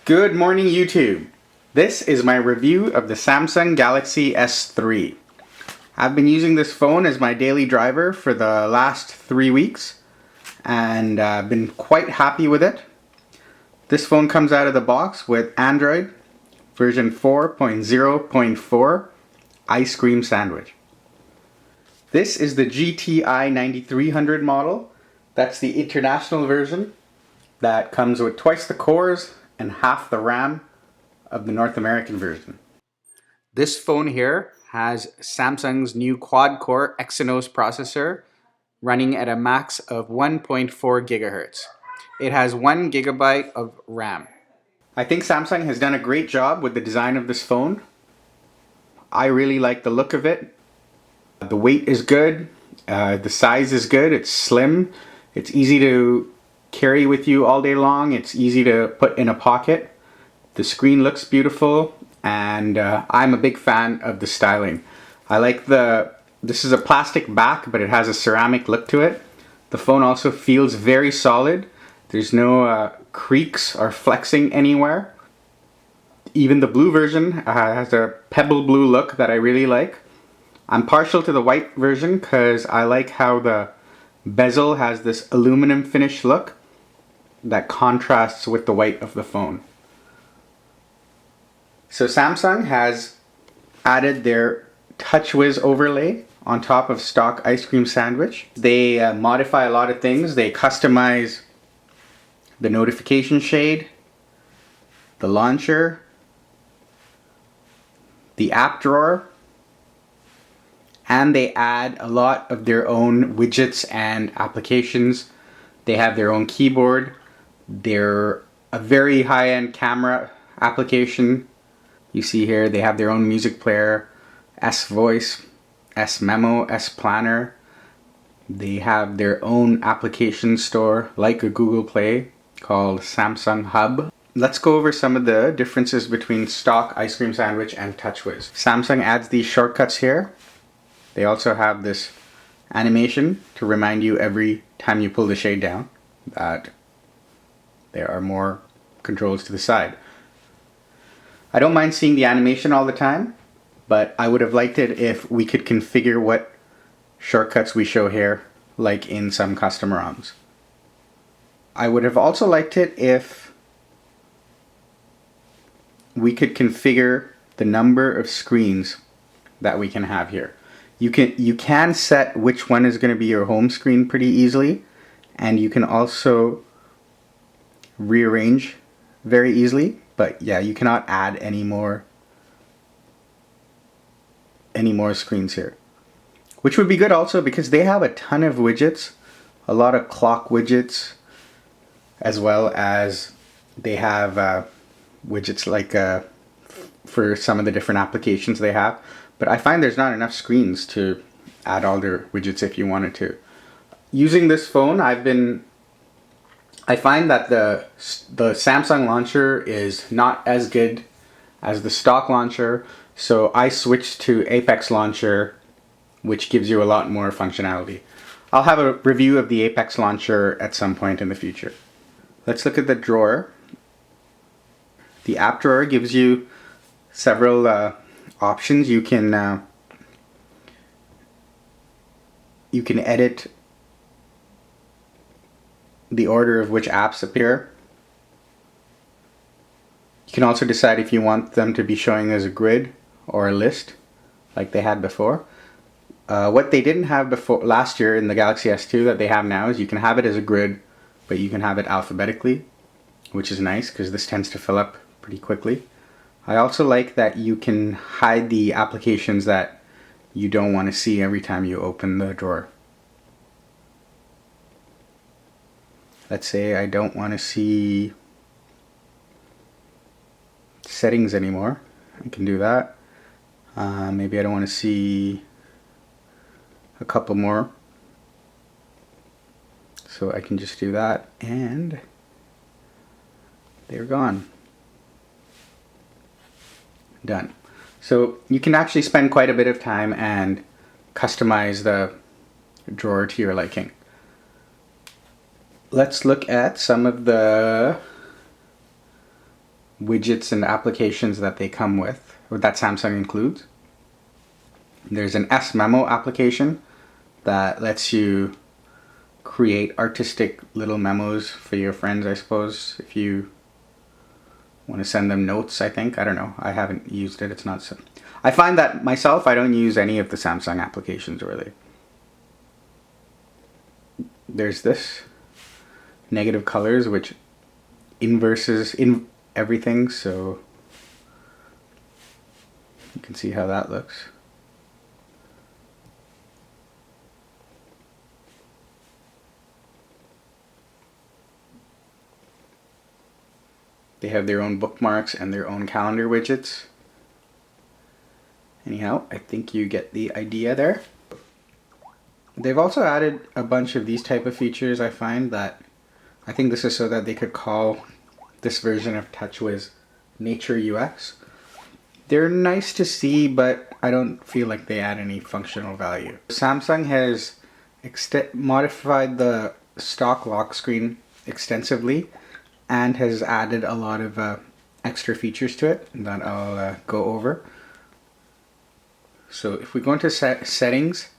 Good morning, YouTube. This is my review of the Samsung Galaxy S3. I've been using this phone as my daily driver for the last 3 weeks and I've been quite happy with it. This phone comes out of the box with Android version 4.0.4 Ice Cream Sandwich. This is the GTI 9300 model. That's the international version that comes with twice the cores and half the RAM of the North American version. This phone here has Samsung's new quad-core Exynos processor running at a max of 1.4 gigahertz. It has 1 gigabyte of RAM. I think Samsung has done a great job with the design of this phone. I really like the look of it. The weight is good, the size is good, it's slim, it's easy to carry with you all day long, it's easy to put in a pocket. The screen looks beautiful and I'm a big fan of the styling. I like this is a plastic back but it has a ceramic look to it. The phone also feels very solid. There's no creaks or flexing anywhere. Even the blue version has a pebble blue look that I really like. I'm partial to the white version because I like how the bezel has this aluminum finish look that contrasts with the white of the phone. So Samsung has added their TouchWiz overlay on top of stock ice cream sandwich. They modify a lot of things. They customize the notification shade, the launcher, the app drawer, and they add a lot of their own widgets and applications. They have their own keyboard. They're a very high-end camera application. You see here they have their own music player, S-Voice, S-Memo, S-Planner. They have their own application store like a Google Play called Samsung Hub. Let's go over some of the differences between stock ice cream sandwich and TouchWiz. Samsung adds these shortcuts here. They also have this animation to remind you every time you pull the shade down that there are more controls to the side. I don't mind seeing the animation all the time, but I would have liked it if we could configure what shortcuts we show here, like in some custom ROMs. I would have also liked it if we could configure the number of screens that we can have here. You can set which one is going to be your home screen pretty easily, and you can also rearrange very easily, but yeah, you cannot add any more screens here, which would be good also because they have a ton of widgets, a lot of clock widgets, as well as they have widgets like for some of the different applications they have. But I find there's not enough screens to add all their widgets if you wanted to. Using this phone, I find that the Samsung launcher is not as good as the stock launcher, so I switched to Apex launcher, which gives you a lot more functionality. I'll have a review of the Apex launcher at some point in the future. Let's look at the drawer. The app drawer gives you several options. You can edit the order of which apps appear. You can also decide if you want them to be showing as a grid or a list like they had before. What they didn't have before last year in the Galaxy S2 that they have now is you can have it as a grid, but you can have it alphabetically, which is nice because this tends to fill up pretty quickly. I also like that you can hide the applications that you don't want to see every time you open the drawer. Let's say I don't want to see settings anymore. I can do that. Maybe I don't want to see a couple more. So I can just do that and they're gone. Done. So you can actually spend quite a bit of time and customize the drawer to your liking. Let's look at some of the widgets and applications that they come with, or that Samsung includes. There's an S Memo application that lets you create artistic little memos for your friends, I suppose, if you want to send them notes, I think. I don't know. I haven't used it. It's not so. I find that myself, I don't use any of the Samsung applications really. There's this negative colors, which inverses in everything, so you can see how that looks. They have their own bookmarks and their own calendar widgets. Anyhow, I think you get the idea there. They've also added a bunch of these type of features. I find that I think this is so that they could call this version of TouchWiz Nature UX. They're nice to see, but I don't feel like they add any functional value. Samsung has modified the stock lock screen extensively and has added a lot of extra features to it that I'll go over. So if we go into settings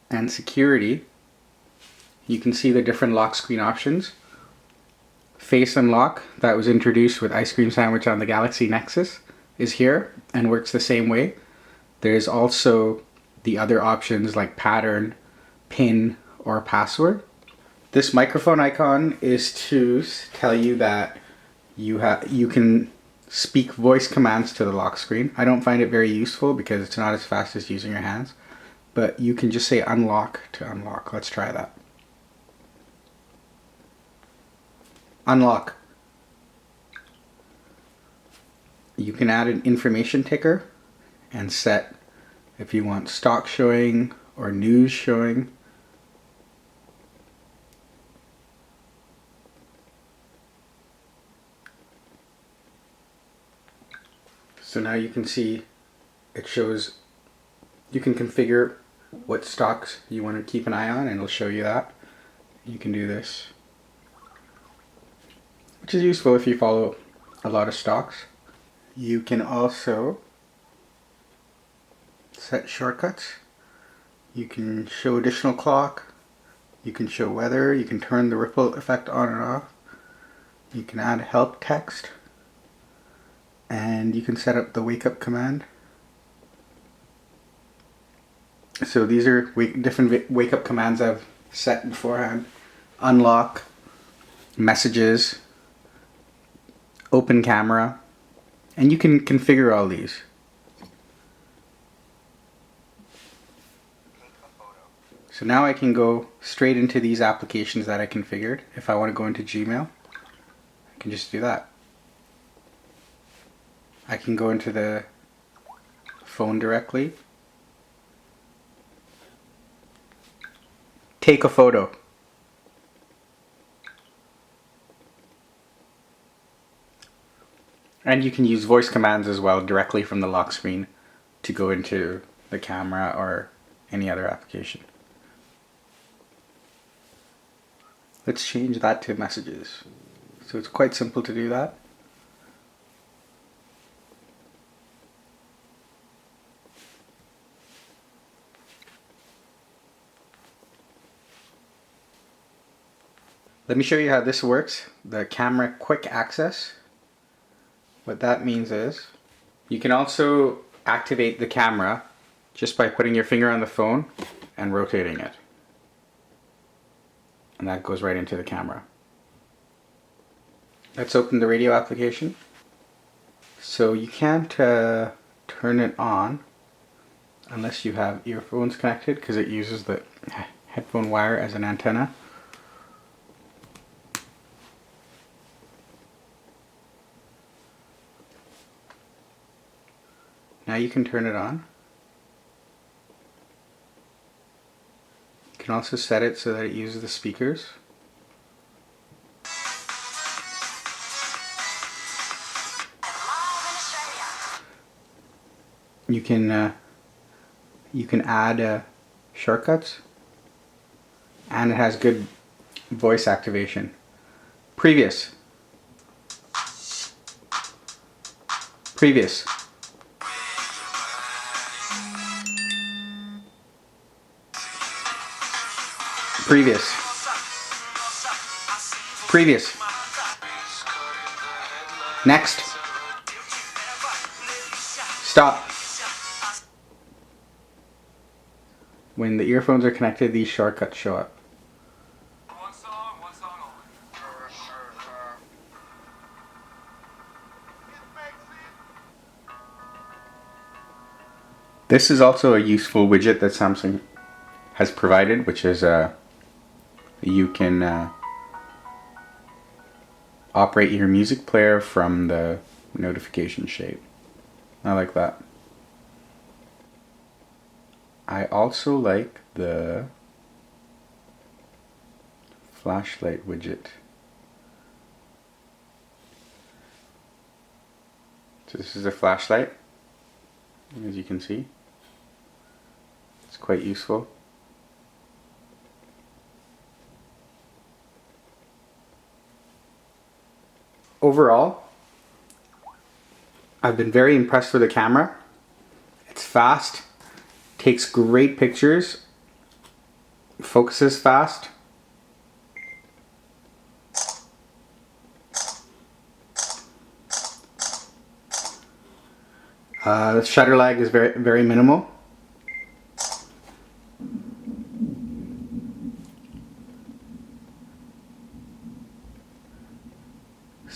and security, you can see the different lock screen options. Face unlock, that was introduced with Ice Cream Sandwich on the Galaxy Nexus, is here and works the same way. There's also the other options like pattern, pin, or password. This microphone icon is to tell you that you can speak voice commands to the lock screen. I don't find it very useful because it's not as fast as using your hands, but you can just say unlock to unlock. Let's try that. Unlock. You can add an information ticker and set if you want stock showing or news showing. So now you can see it shows, you can configure what stocks you want to keep an eye on and it'll show you that. You can do this, which is useful if you follow a lot of stocks. You can also set shortcuts. You can show additional clock. You can show weather. You can turn the ripple effect on and off. You can add help text. And you can set up the wake up command. So these are different wake up commands I've set beforehand. Unlock, messages, open camera, and you can configure all these. So now I can go straight into these applications that I configured. If I want to go into Gmail, I can just do that. I can go into the phone directly. Take a photo. And you can use voice commands as well directly from the lock screen to go into the camera or any other application. Let's change that to messages. So it's quite simple to do that. Let me show you how this works. The camera quick access. What that means is you can also activate the camera just by putting your finger on the phone and rotating it. And that goes right into the camera. Let's open the radio application. So you can't turn it on unless you have earphones connected because it uses the headphone wire as an antenna. Now you can turn it on. You can also set it so that it uses the speakers. You can add shortcuts, and it has good voice activation. Previous. Previous. Previous. Previous. Next. Stop. When the earphones are connected, these shortcuts show up. One song only. This is also a useful widget that Samsung has provided, which is you can operate your music player from the notification shape. I like that. I also like the flashlight widget. So this is a flashlight, as you can see. It's quite useful. Overall, I've been very impressed with the camera. It's fast, takes great pictures, focuses fast. The shutter lag is very minimal.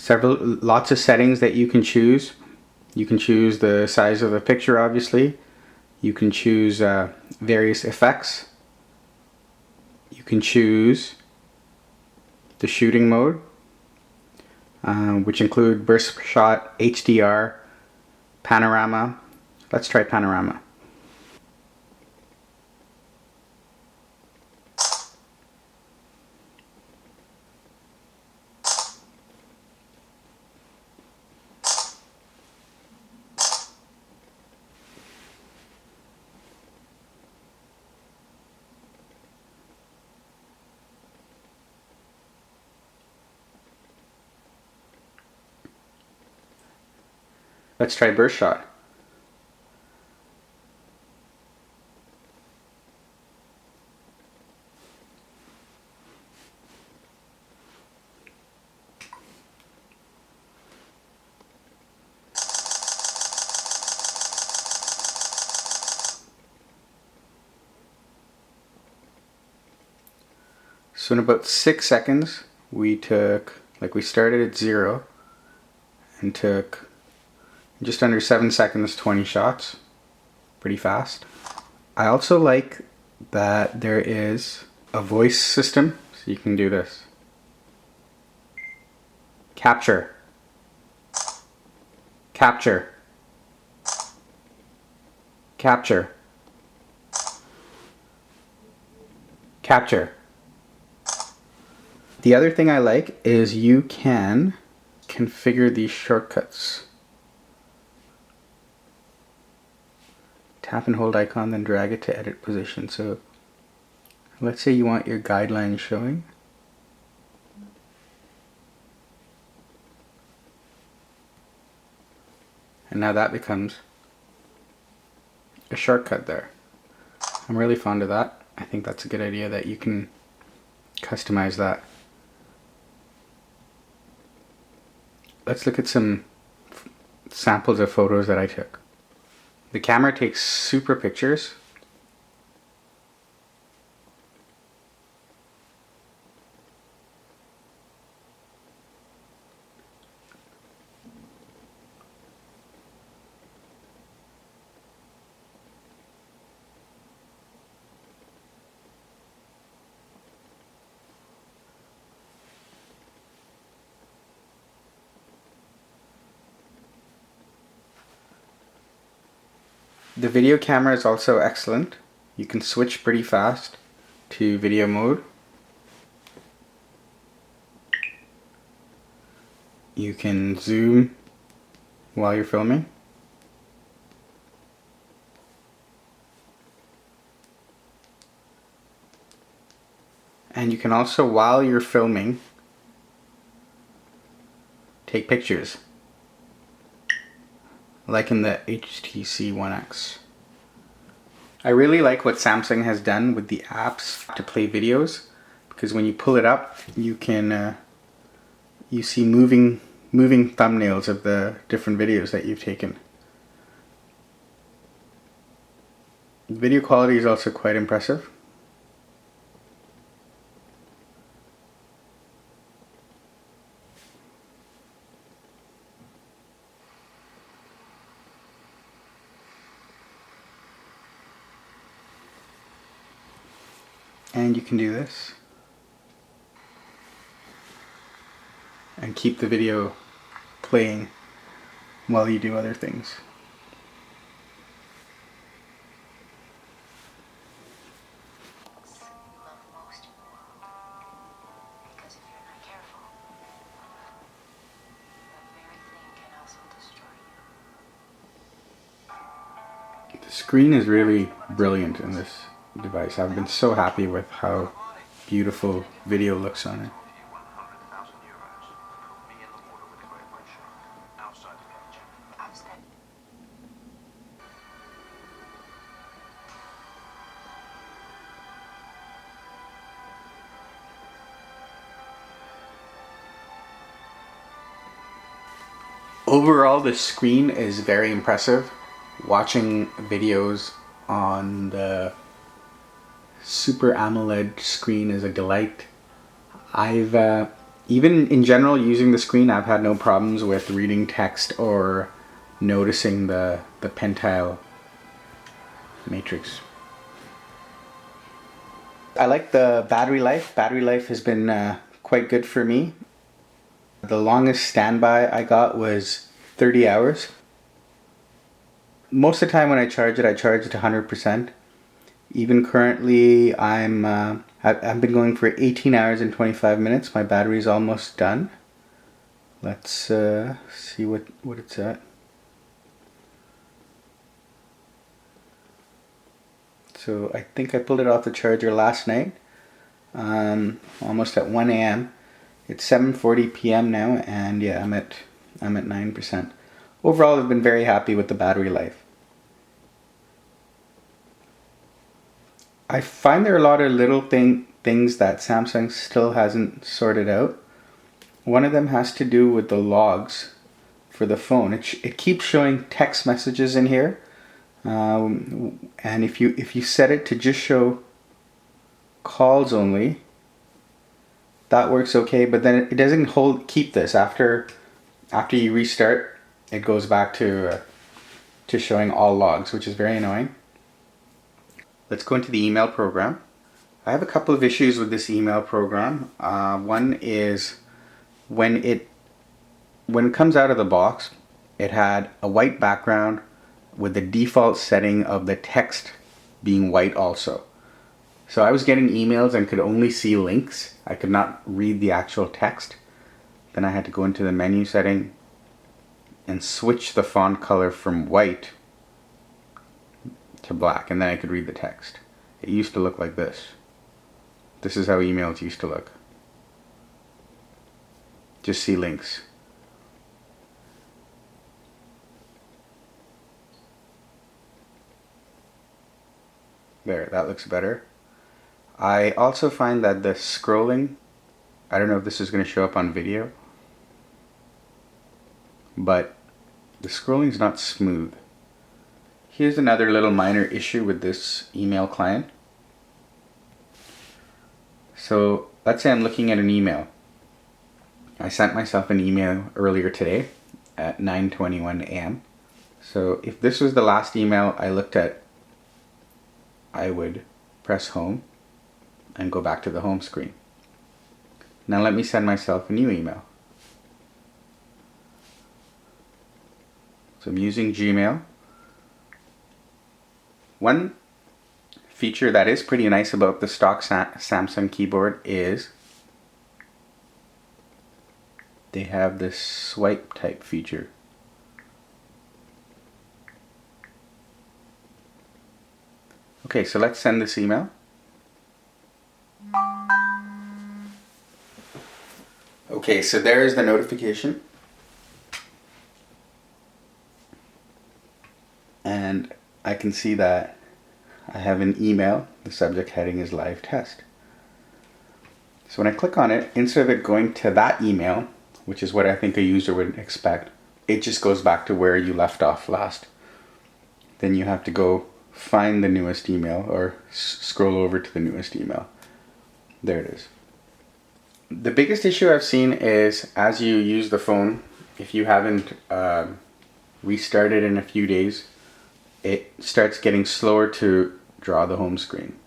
Lots of settings that you can choose. You can choose the size of the picture, obviously. You can choose various effects. You can choose the shooting mode, which include burst shot, HDR, panorama. Let's try panorama. Let's try burst shot. So in about 6 seconds, we started at 0 and took just under 7 seconds, 20 shots. Pretty fast. I also like that there is a voice system, so you can do this. Capture. Capture. Capture. Capture. The other thing I like is you can configure these shortcuts. Tap and hold icon, then drag it to edit position. So let's say you want your guidelines showing. And now that becomes a shortcut there. I'm really fond of that. I think that's a good idea that you can customize that. Let's look at some samples of photos that I took. The camera takes super pictures. The video camera is also excellent. You can switch pretty fast to video mode. You can zoom while you're filming. And you can also, while you're filming, take pictures. like in the HTC One X. I really like what Samsung has done with the apps to play videos, because when you pull it up, you can you see moving thumbnails of the different videos that you've taken. The video quality is also quite impressive. And you can do this and keep the video playing while you do other things. The screen is really brilliant in this device. I've been so happy with how beautiful video looks on it. Overall, the screen is very impressive. Watching videos on the Super AMOLED screen is a delight. I've even in general using the screen, I've had no problems with reading text or noticing the pentile matrix. I like the battery life. Battery life has been quite good for me. The longest standby I got was 30 hours. Most of the time when I charge it 100%. Even currently, I've been going for 18 hours and 25 minutes. My battery's almost done. Let's see what it's at. So I think I pulled it off the charger last night, almost at 1 a.m. It's 7:40 p.m. now, and yeah, I'm at 9%. Overall, I've been very happy with the battery life. I find there are a lot of little things that Samsung still hasn't sorted out. One of them has to do with the logs for the phone. It keeps showing text messages in here, and if you set it to just show calls only, that works okay. But then it doesn't keep this after you restart. It goes back to showing all logs, which is very annoying. Let's go into the email program. I have a couple of issues with this email program. One is when it comes out of the box, it had a white background with the default setting of the text being white also. So I was getting emails and could only see links. I could not read the actual text. Then I had to go into the menu setting and switch the font color from white to black, and then I could read the text. It used to look like this. This is how emails used to look. Just see links. There, that looks better. I also find that the scrolling, I don't know if this is going to show up on video, but the scrolling is not smooth. Here's another little minor issue with this email client. So let's say I'm looking at an email. I sent myself an email earlier today at 9:21 a.m. So if this was the last email I looked at, I would press home and go back to the home screen. Now let me send myself a new email. So I'm using Gmail. One feature that is pretty nice about the stock Samsung keyboard is they have this swipe type feature. Okay, so let's send this email. Okay, so there is the notification. and I can see that I have an email. The subject heading is live test. So when I click on it, instead of it going to that email, which is what I think a user would expect, it just goes back to where you left off last. Then you have to go find the newest email or scroll over to the newest email. There it is. The biggest issue I've seen is as you use the phone, if you haven't restarted in a few days, it starts getting slower to draw the home screen.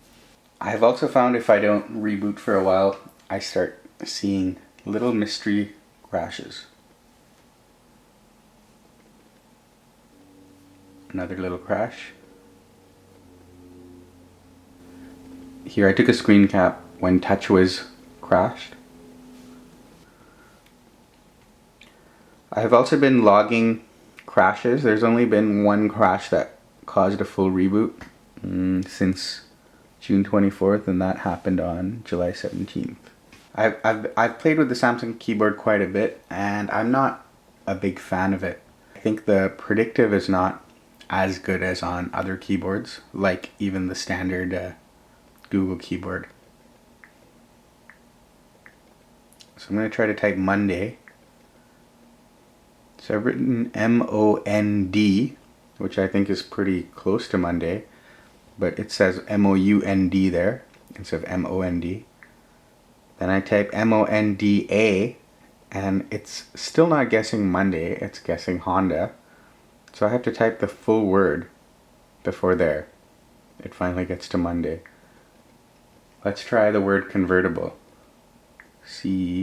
I've also found if I don't reboot for a while, I start seeing little mystery crashes. Another little crash. Here I took a screen cap when TouchWiz crashed. I have also been logging crashes. There's only been one crash that caused a full reboot since June 24th, and that happened on July 17th. I've played with the Samsung keyboard quite a bit, and I'm not a big fan of it. I think the predictive is not as good as on other keyboards, like even the standard Google keyboard. So I'm going to try to type Monday. So I've written M-O-N-D, which I think is pretty close to Monday, but it says M-O-U-N-D there instead of M-O-N-D. Then I type M-O-N-D-A, and it's still not guessing Monday, it's guessing Honda. So I have to type the full word before there. It finally gets to Monday. Let's try the word convertible. C-O-N-V-E.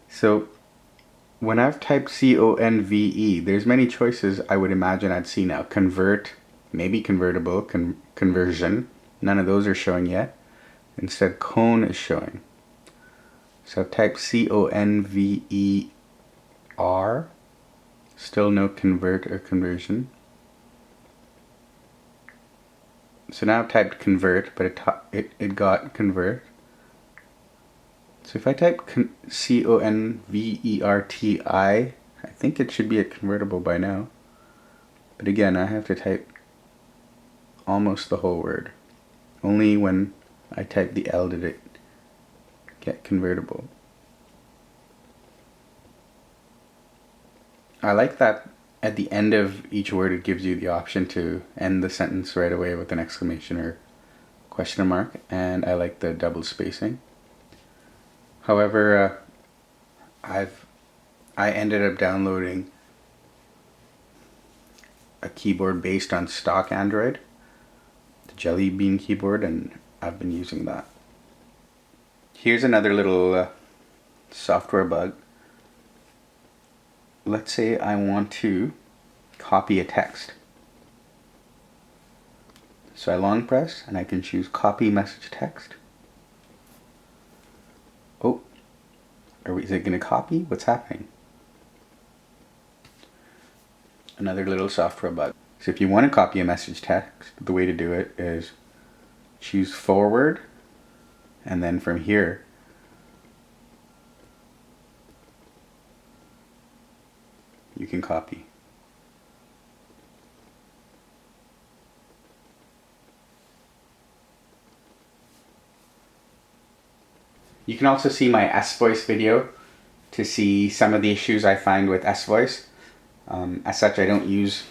So when I've typed C-O-N-V-E, there's many choices I would imagine I'd see now. Convert, maybe convertible, conversion. None of those are showing yet. Instead, cone is showing. So I've typed C-O-N-V-E-R. Still no convert or conversion. So now I've typed convert, but it got convert. So if I type C-O-N-V-E-R-T-I, I think it should be a convertible by now. But again, I have to type almost the whole word. Only when I type the L did it get convertible. I like that at the end of each word it gives you the option to end the sentence right away with an exclamation or question mark, and I like the double spacing. However, I ended up downloading a keyboard based on stock Android, the Jelly Bean keyboard, and I've been using that. Here's another little software bug. Let's say I want to copy a text. So I long press and I can choose copy message text. Oh, is it going to copy? What's happening? Another little software bug. So if you want to copy a message text, the way to do it is choose forward, and then from here you can copy. You can also see my S-Voice video to see some of the issues I find with S-Voice. As such, I don't use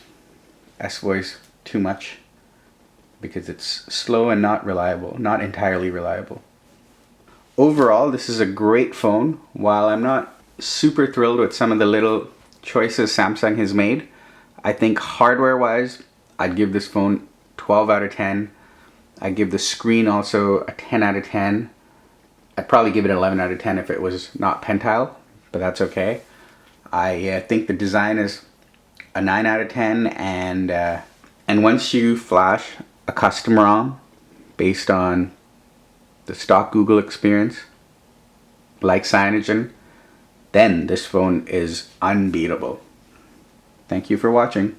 S-Voice too much because it's slow and not reliable, not entirely reliable. Overall, this is a great phone. While I'm not super thrilled with some of the little choices Samsung has made, I think hardware-wise, I'd give this phone 12 out of 10. I'd give the screen also a 10 out of 10. I'd probably give it 11 out of 10 if it was not Pentile, but that's okay. I think the design is a 9 out of 10, and once you flash a custom ROM based on the stock Google experience, like Cyanogen, then this phone is unbeatable. Thank you for watching.